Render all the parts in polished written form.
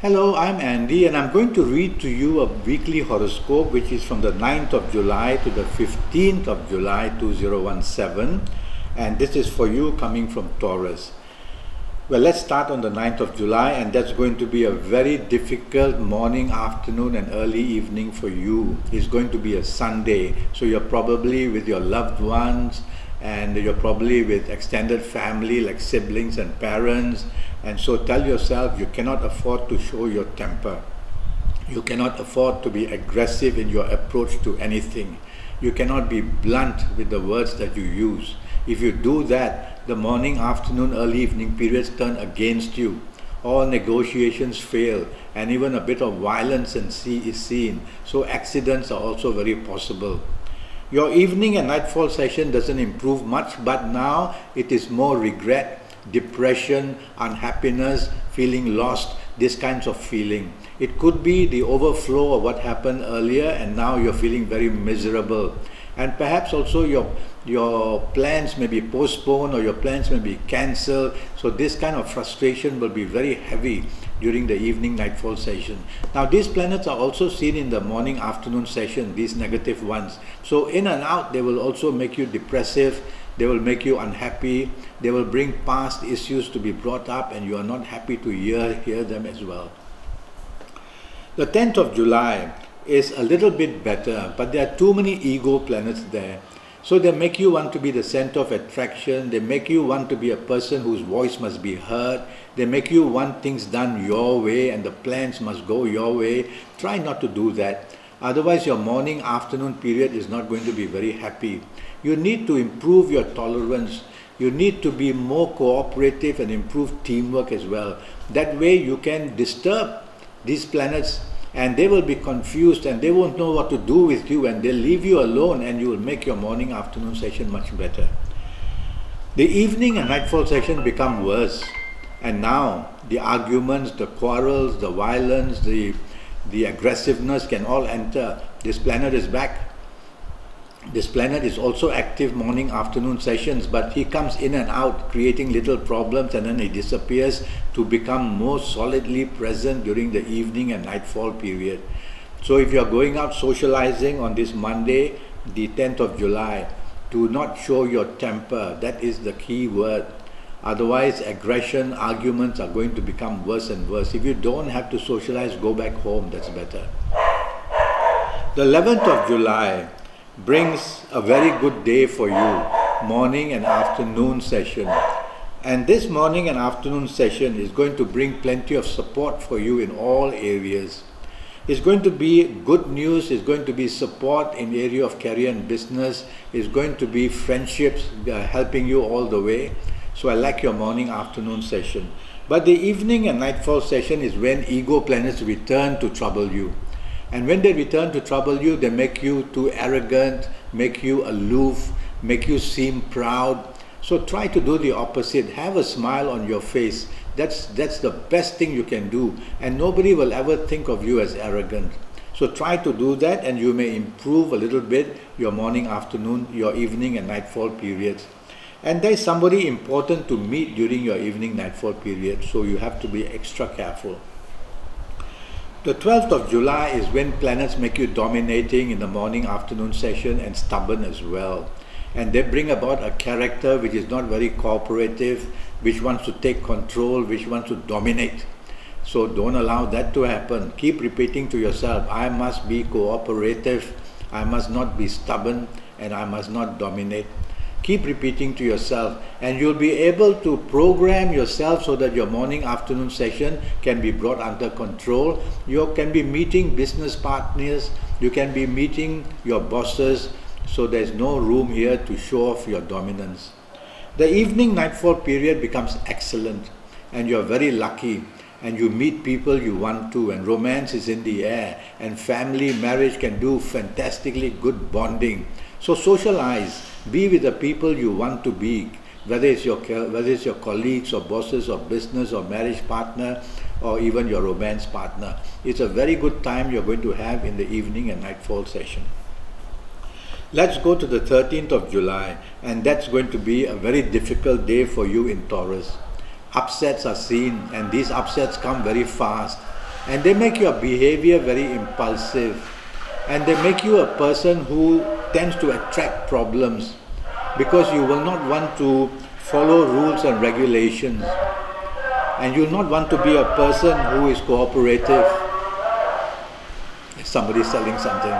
Hello, I'm Andy and I'm going to read to you a weekly horoscope which is from the 9th of July to the 15th of July 2017, and this is for you coming from Taurus. Well, let's start on the 9th of July, and that's going to be a very difficult morning, afternoon and early evening for you. It's going to be a Sunday, so you're probably with your loved ones and you're probably with extended family like siblings and parents, and so tell yourself you cannot afford to show your temper. You cannot afford to be aggressive in your approach to anything. You cannot be blunt with the words that you use. If you do that, the morning, afternoon, early evening periods turn against you. All negotiations fail, and even a bit of violence is seen. So accidents are also very possible. Your evening and nightfall session doesn't improve much, but now it is more regret, depression, unhappiness, feeling lost, this kinds of feeling. It could be the overflow of what happened earlier and now you're feeling very miserable. And perhaps also your plans may be postponed or your plans may be cancelled. So this kind of frustration will be very heavy during the evening nightfall session. Now these planets are also seen in the morning afternoon session, these negative ones. So in and out they will also make you depressive, they will make you unhappy, they will bring past issues to be brought up and you are not happy to hear them as well. The 10th of July is a little bit better, but there are too many ego planets there. So they make you want to be the center of attraction, they make you want to be a person whose voice must be heard, they make you want things done your way and the plans must go your way. Try not to do that. Otherwise your morning afternoon period is not going to be very happy. You need to improve your tolerance. You need to be more cooperative and improve teamwork as well. That way you can disturb these planets and they will be confused and they won't know what to do with you and they'll leave you alone and you will make your morning afternoon session much better. The evening and nightfall session become worse, and now the arguments, the quarrels, the violence, the aggressiveness can all enter. This planet is back. This planet is also active morning afternoon sessions, but he comes in and out creating little problems and then he disappears to become more solidly present during the evening and nightfall period. So if you are going out socializing on this Monday, the 10th of July, do not show your temper. That is the key word. Otherwise aggression, arguments are going to become worse and worse. If you don't have to socialize, go back home, that's better. The 11th of July brings a very good day for you, morning and afternoon session. And this morning and afternoon session is going to bring plenty of support for you in all areas. It's going to be good news, it's going to be support in the area of career and business, it's going to be friendships helping you all the way. So I like your morning afternoon session. But the evening and nightfall session is when ego planets return to trouble you. And when they return to trouble you, they make you too arrogant, make you aloof, make you seem proud. So try to do the opposite. Have a smile on your face. That's the best thing you can do. And nobody will ever think of you as arrogant. So try to do that and you may improve a little bit your morning, afternoon, your evening and nightfall periods. And there is somebody important to meet during your evening, nightfall period. So you have to be extra careful. The 12th of July is when planets make you dominating in the morning afternoon session and stubborn as well. And they bring about a character which is not very cooperative, which wants to take control, which wants to dominate. So don't allow that to happen. Keep repeating to yourself, I must be cooperative, I must not be stubborn, and I must not dominate. Keep repeating to yourself and you'll be able to program yourself so that your morning afternoon session can be brought under control. You can be meeting business partners, you can be meeting your bosses, so there's no room here to show off your dominance. The evening nightfall period becomes excellent and you're very lucky and you meet people you want to and romance is in the air and family, marriage can do fantastically good bonding. So socialize. Be with the people you want to be, whether it's your colleagues or bosses or business or marriage partner or even your romance partner. It's a very good time you're going to have in the evening and nightfall session. Let's go to the 13th of July, and that's going to be a very difficult day for you in Taurus. Upsets are seen, and these upsets come very fast. and they make your behavior very impulsive, and they make you a person who tends to attract problems because you will not want to follow rules and regulations, and you will not want to be a person who is cooperative. Somebody selling something.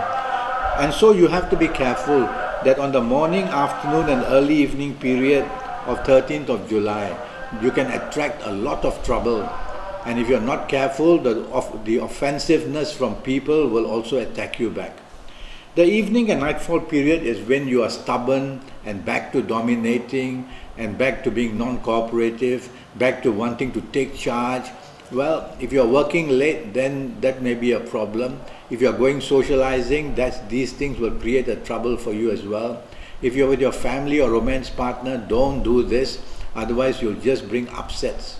And so you have to be careful that on the morning, afternoon and early evening period of 13th of July, you can attract a lot of trouble. And if you're not careful, the offensiveness from people will also attack you back. The evening and nightfall period is when you are stubborn and back to dominating and back to being non-cooperative, back to wanting to take charge. Well, if you're working late, then that may be a problem. If you're going socializing, these things will create a trouble for you as well. If you're with your family or romance partner, don't do this, otherwise you'll just bring upsets.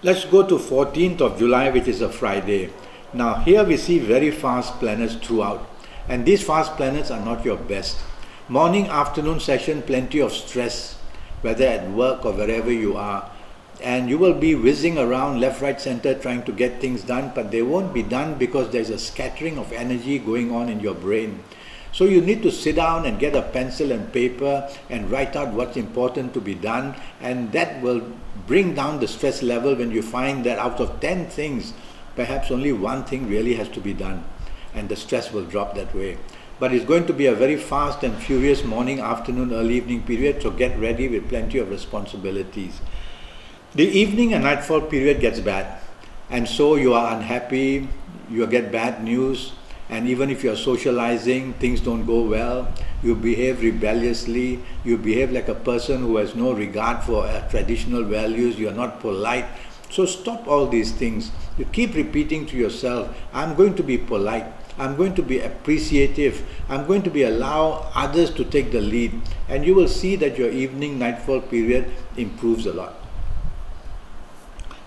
Let's go to 14th of July, which is a Friday. Now here we see very fast planets throughout, and these fast planets are not your best. Morning, afternoon session, plenty of stress, whether at work or wherever you are. And you will be whizzing around left, right, center trying to get things done, but they won't be done because there's a scattering of energy going on in your brain. So you need to sit down and get a pencil and paper and write out what's important to be done, and that will bring down the stress level when you find that out of 10 things, perhaps only one thing really has to be done, and the stress will drop that way. But it's going to be a very fast and furious morning, afternoon, early evening period, so get ready with plenty of responsibilities. The evening and nightfall period gets bad, and so you are unhappy, you get bad news, and even if you're socializing, things don't go well, you behave rebelliously, you behave like a person who has no regard for traditional values, you're not polite. So stop all these things. You keep repeating to yourself, I'm going to be polite, I'm going to be appreciative, I'm going to allow others to take the lead, and you will see that your evening nightfall period improves a lot.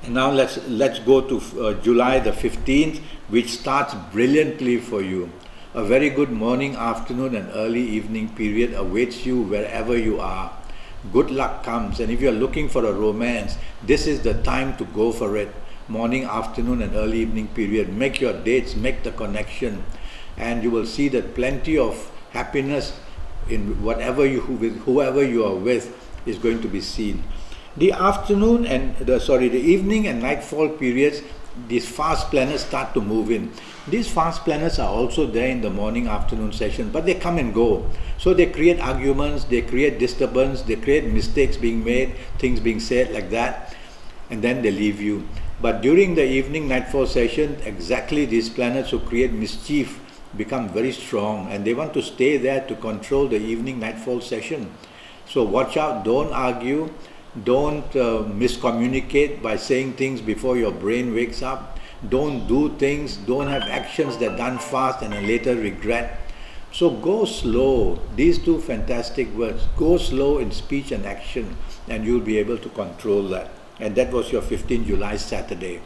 And now let's go to July the 15th, which starts brilliantly for you. A very good morning, afternoon and early evening period awaits you wherever you are. Good luck comes, and if you're looking for a romance, this is the time to go for it. Morning, afternoon and early evening period. Make your dates, make the connection, and you will see that plenty of happiness in whoever you are with is going to be seen. The afternoon and the evening and nightfall periods, these fast planets start to move in. These fast planets are also there in the morning, afternoon session, but they come and go. So they create arguments, they create disturbance, they create mistakes being made, things being said like that, and then they leave you. But during the evening nightfall session, exactly these planets who create mischief become very strong, and they want to stay there to control the evening nightfall session. So watch out, don't argue. Don't miscommunicate by saying things before your brain wakes up. Don't do things, don't have actions that are done fast and then later regret. So go slow. These two fantastic words. Go slow in speech and action, and you'll be able to control that. And that was your 15th July Saturday.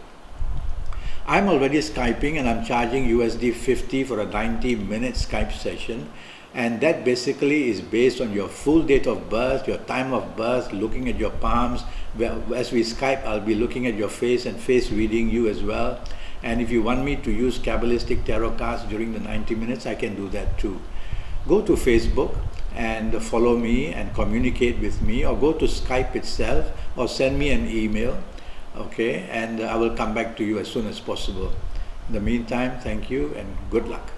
I'm already Skyping, and I'm charging USD 50 for a 90-minute Skype session. And that basically is based on your full date of birth, your time of birth, looking at your palms. As we Skype, I'll be looking at your face and face reading you as well. And if you want me to use Kabbalistic tarot cards during the 90 minutes, I can do that too. Go to Facebook and follow me and communicate with me, or go to Skype itself, or send me an email, okay? And I will come back to you as soon as possible. In the meantime, thank you and good luck.